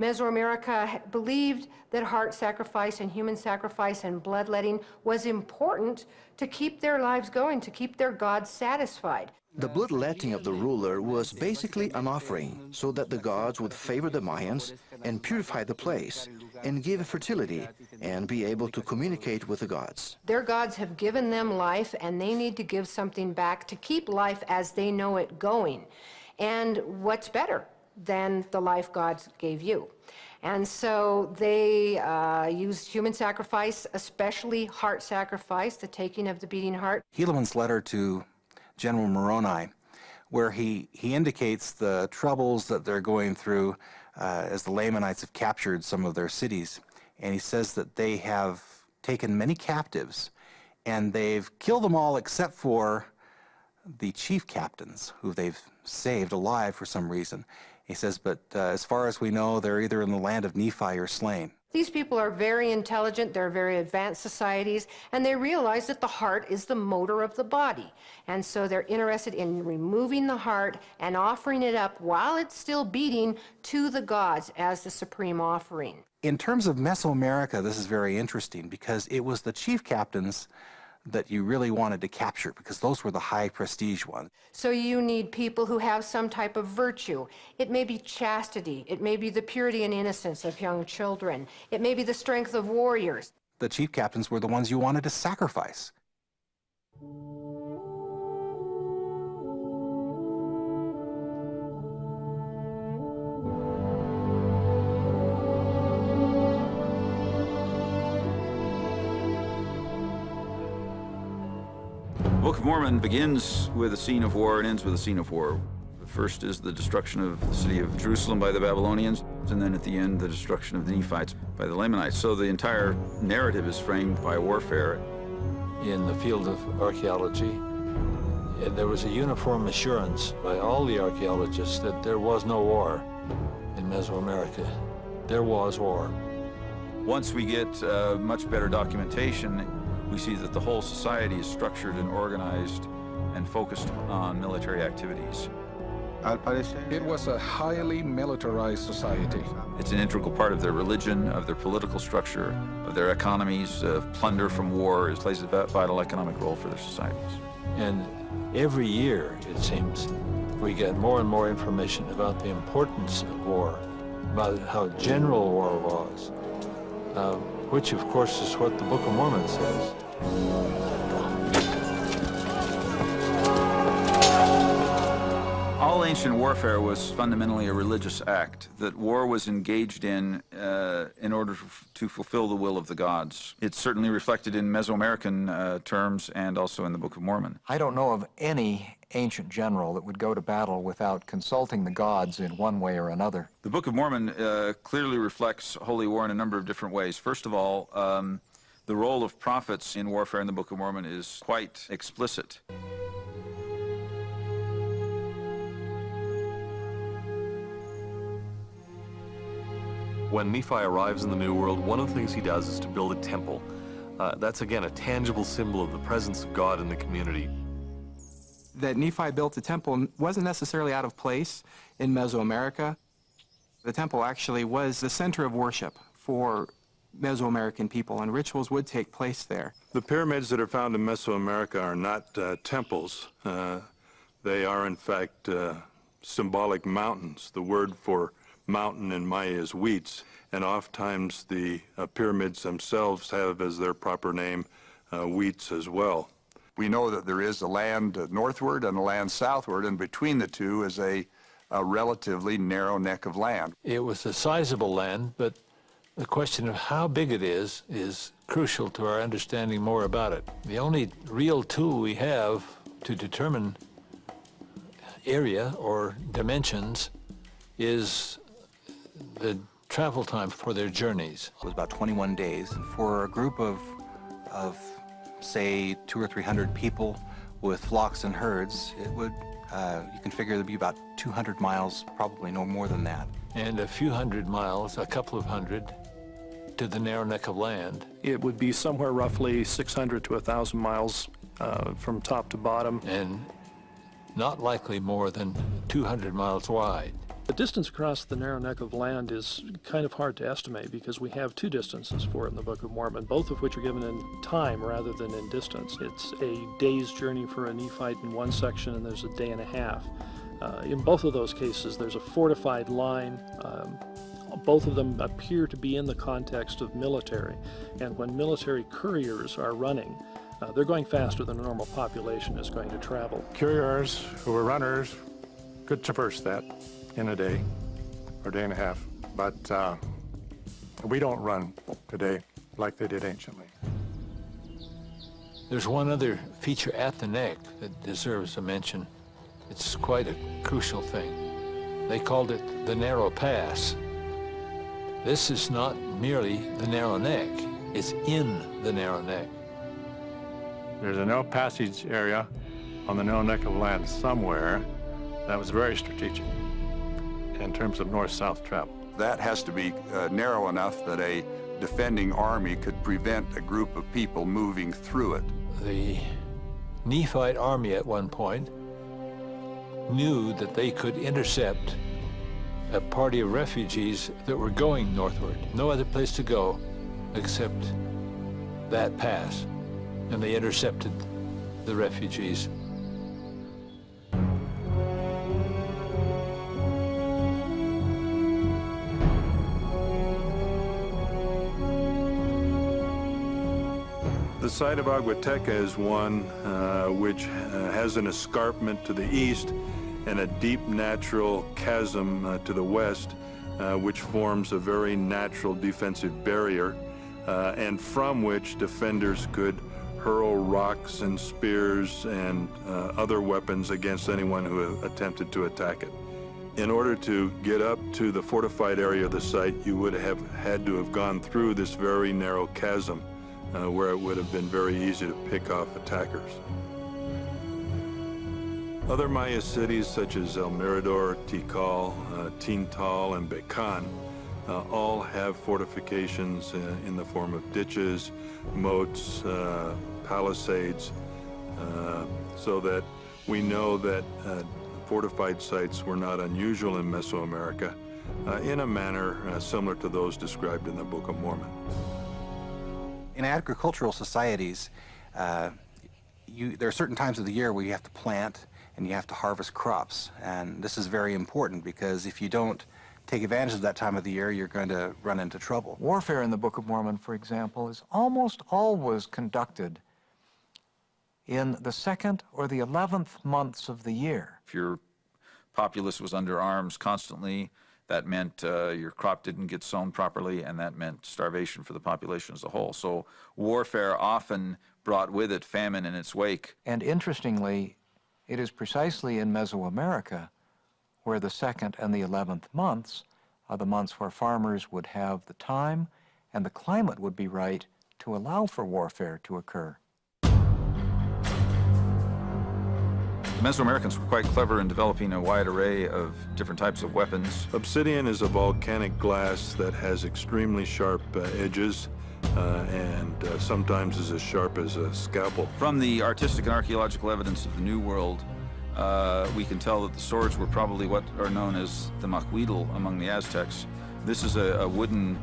Mesoamerica believed that heart sacrifice and human sacrifice and bloodletting was important to keep their lives going, to keep their gods satisfied. The bloodletting of the ruler was basically an offering so that the gods would favor the Mayans and purify the place and give fertility and be able to communicate with the gods. Their gods have given them life, and they need to give something back to keep life as they know it going. And what's better than the life gods gave you? And so they used human sacrifice, especially heart sacrifice, the taking of the beating heart. Helaman's letter to General Moroni, where he indicates the troubles that they're going through as the Lamanites have captured some of their cities. And he says that they have taken many captives, and they've killed them all except for the chief captains, who they've saved alive for some reason. He says, but as far as we know, they're either in the land of Nephi or slain. These people are very intelligent, they're very advanced societies, and they realize that the heart is the motor of the body. And so they're interested in removing the heart and offering it up while it's still beating to the gods as the supreme offering. In terms of Mesoamerica, this is very interesting because it was the chief captains that you really wanted to capture, because those were the high prestige ones. So you need people who have some type of virtue. It may be chastity, it may be the purity and innocence of young children, it may be the strength of warriors. The chief captains were the ones you wanted to sacrifice. The Book of Mormon begins with a scene of war and ends with a scene of war. The first is the destruction of the city of Jerusalem by the Babylonians, and then at the end, the destruction of the Nephites by the Lamanites. So the entire narrative is framed by warfare. In the field of archaeology, there was a uniform assurance by all the archaeologists that there was no war in Mesoamerica. There was war. Once we get much better documentation, we see that the whole society is structured and organized and focused on military activities. It was a highly militarized society. It's an integral part of their religion, of their political structure, of their economies. Plunder from war plays a vital economic role for their societies. And every year, it seems, we get more and more information about the importance of war, about how general war was, which, of course, is what the Book of Mormon says. All ancient warfare was fundamentally a religious act, that war was engaged in order to fulfill the will of the gods. It's certainly reflected in Mesoamerican terms and also in the Book of Mormon. I don't know of any ancient general that would go to battle without consulting the gods in one way or another. The Book of Mormon clearly reflects holy war in a number of different ways. First of all, the role of prophets in warfare in the Book of Mormon is quite explicit. When Nephi arrives in the New World, one of the things he does is to build a temple. That's, again, a tangible symbol of the presence of God in the community. That Nephi built a temple wasn't necessarily out of place in Mesoamerica. The temple actually was the center of worship for Mesoamerican people, and rituals would take place there. The pyramids that are found in Mesoamerica are not temples. They are, in fact, symbolic mountains. The word for mountain in Maya is wheats, and oftentimes the pyramids themselves have as their proper name wheats as well. We know that there is a land northward and a land southward, and between the two is a relatively narrow neck of land. It was a sizable land, but the question of how big it is crucial to our understanding more about it. The only real tool we have to determine area or dimensions is the travel time for their journeys. It was about 21 days. For a group of say 200 or 300 people with flocks and herds, it would, you can figure there'd be about 200 miles, probably no more than that. And a few hundred miles, a couple of hundred, to the narrow neck of land. It would be somewhere roughly 600 to 1,000 miles from top to bottom. And not likely more than 200 miles wide. The distance across the narrow neck of land is kind of hard to estimate because we have two distances for it in the Book of Mormon, both of which are given in time rather than in distance. It's a day's journey for a Nephite in one section, and there's a day and a half. In both of those cases, there's a fortified line. Both of them appear to be in the context of military, and when military couriers are running, they're going faster than a normal population is going to travel. Couriers who are runners could traverse that in a day or day and a half, but we don't run today like they did anciently. There's one other feature at the neck that deserves a mention. It's quite a crucial thing. They called it the narrow pass. This is not merely the narrow neck, it's in the narrow neck. There's a narrow passage area on the narrow neck of land somewhere that was very strategic in terms of north-south travel. That has to be narrow enough that a defending army could prevent a group of people moving through it. The Nephite army at one point knew that they could intercept a party of refugees that were going northward. No other place to go except that pass. And they intercepted the refugees. The site of Aguateca is one which has an escarpment to the east and a deep natural chasm to the west, which forms a very natural defensive barrier, and from which defenders could hurl rocks and spears and other weapons against anyone who attempted to attack it. In order to get up to the fortified area of the site, you would have had to have gone through this very narrow chasm, where it would have been very easy to pick off attackers. Other Maya cities such as El Mirador, Tikal, Tintal, and Becan all have fortifications in the form of ditches, moats, palisades, so that we know that fortified sites were not unusual in Mesoamerica in a manner similar to those described in the Book of Mormon. In agricultural societies, there are certain times of the year where you have to plant and you have to harvest crops. And this is very important because if you don't take advantage of that time of the year, you're going to run into trouble. Warfare in the Book of Mormon, for example, is almost always conducted in the 2nd or the 11th months of the year. If your populace was under arms constantly, that meant your crop didn't get sown properly, and that meant starvation for the population as a whole. So warfare often brought with it famine in its wake. And interestingly, it is precisely in Mesoamerica where the 2nd and the 11th months are the months where farmers would have the time and the climate would be right to allow for warfare to occur. The Mesoamericans were quite clever in developing a wide array of different types of weapons. Obsidian is a volcanic glass that has extremely sharp edges and sometimes is as sharp as a scalpel. From the artistic and archaeological evidence of the New World, we can tell that the swords were probably what are known as the macuidl among the Aztecs. This is a wooden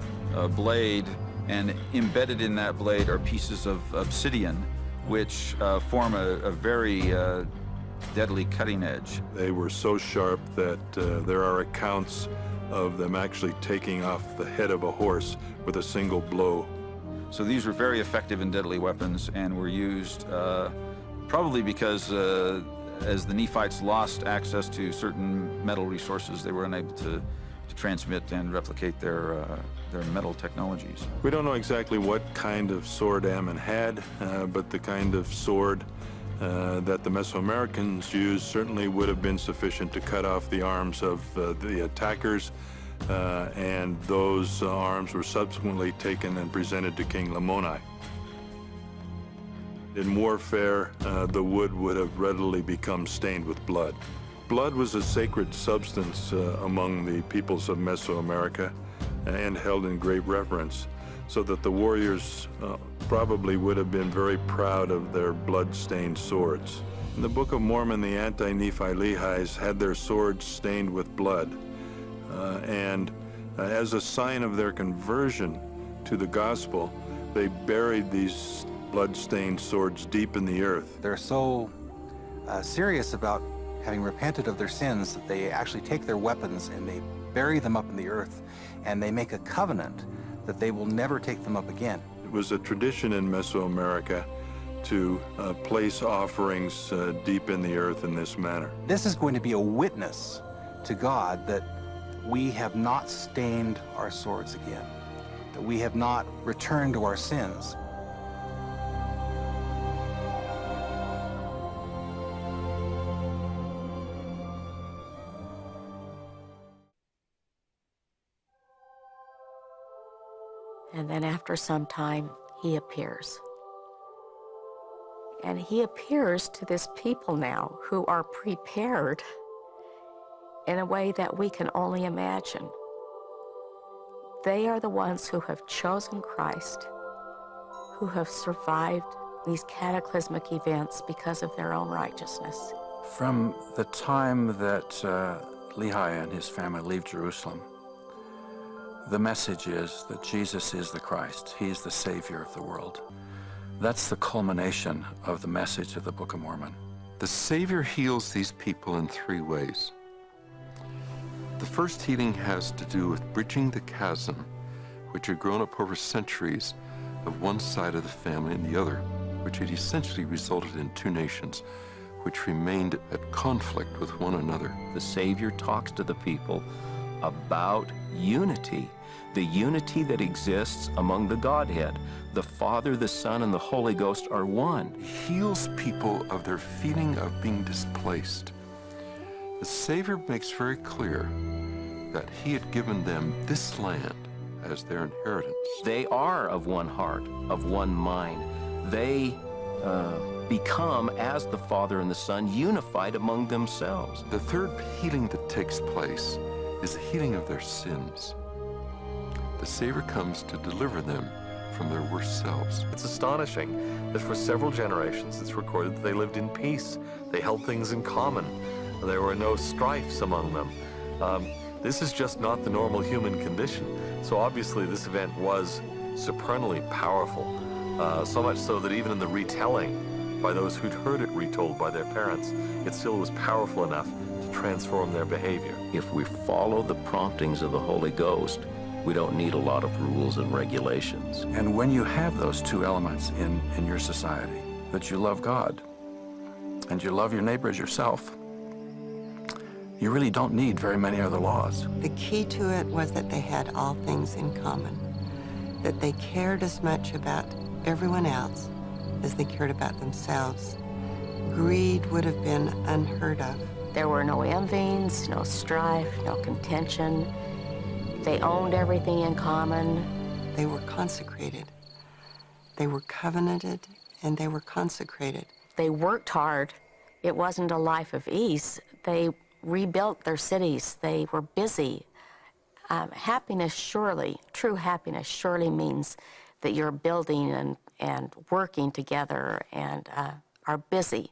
blade, and embedded in that blade are pieces of obsidian, which form a very deadly cutting edge. They were so sharp that there are accounts of them actually taking off the head of a horse with a single blow. So these were very effective and deadly weapons, and were used probably because as the Nephites lost access to certain metal resources, they were unable to transmit and replicate their metal technologies. We don't know exactly what kind of sword Ammon had, but the kind of sword that the Mesoamericans used certainly would have been sufficient to cut off the arms of the attackers, and those arms were subsequently taken and presented to King Lamoni. In warfare, the wood would have readily become stained with blood. Blood was a sacred substance among the peoples of Mesoamerica and held in great reverence, so that the warriors probably would have been very proud of their blood-stained swords. In the Book of Mormon, the anti-Nephi Lehis had their swords stained with blood, and as a sign of their conversion to the gospel, they buried these blood-stained swords deep in the earth. They're so serious about having repented of their sins that they actually take their weapons and they bury them up in the earth, and they make a covenant that they will never take them up again. It was a tradition in Mesoamerica to place offerings deep in the earth in this manner. This is going to be a witness to God that we have not stained our swords again, that we have not returned to our sins. And then after some time, he appears. And he appears to this people now who are prepared in a way that we can only imagine. They are the ones who have chosen Christ, who have survived these cataclysmic events because of their own righteousness. From the time that Lehi and his family leave Jerusalem, the message is that Jesus is the Christ. He's the Savior of the world. That's the culmination of the message of the Book of Mormon. The Savior heals these people in three ways. The first healing has to do with bridging the chasm, which had grown up over centuries of one side of the family and the other, which had essentially resulted in two nations which remained at conflict with one another. The Savior talks to the people about unity, the unity that exists among the Godhead. The Father, the Son, and the Holy Ghost are one. He heals people of their feeling of being displaced. The Savior makes very clear that he had given them this land as their inheritance. They are of one heart, of one mind. They become, as the Father and the Son, unified among themselves. The third healing that takes place is the healing of their sins. The Savior comes to deliver them from their worst selves. It's astonishing that for several generations it's recorded that they lived in peace. They held things in common. There were no strifes among them. This is just not the normal human condition. So obviously this event was supernally powerful, so much so that even in the retelling by those who'd heard it retold by their parents, it still was powerful enough to transform their behavior. If we follow the promptings of the Holy Ghost, we don't need a lot of rules and regulations. And when you have those two elements in your society, that you love God and you love your neighbor as yourself, you really don't need very many other laws. The key to it was that they had all things in common, that they cared as much about everyone else as they cared about themselves. Greed would have been unheard of. There were no envyings, no strife, no contention. They owned everything in common. They were consecrated. They were covenanted, and they were consecrated. They worked hard. It wasn't a life of ease. They rebuilt their cities. They were busy. Happiness surely, true happiness surely means that you're building and working together and are busy.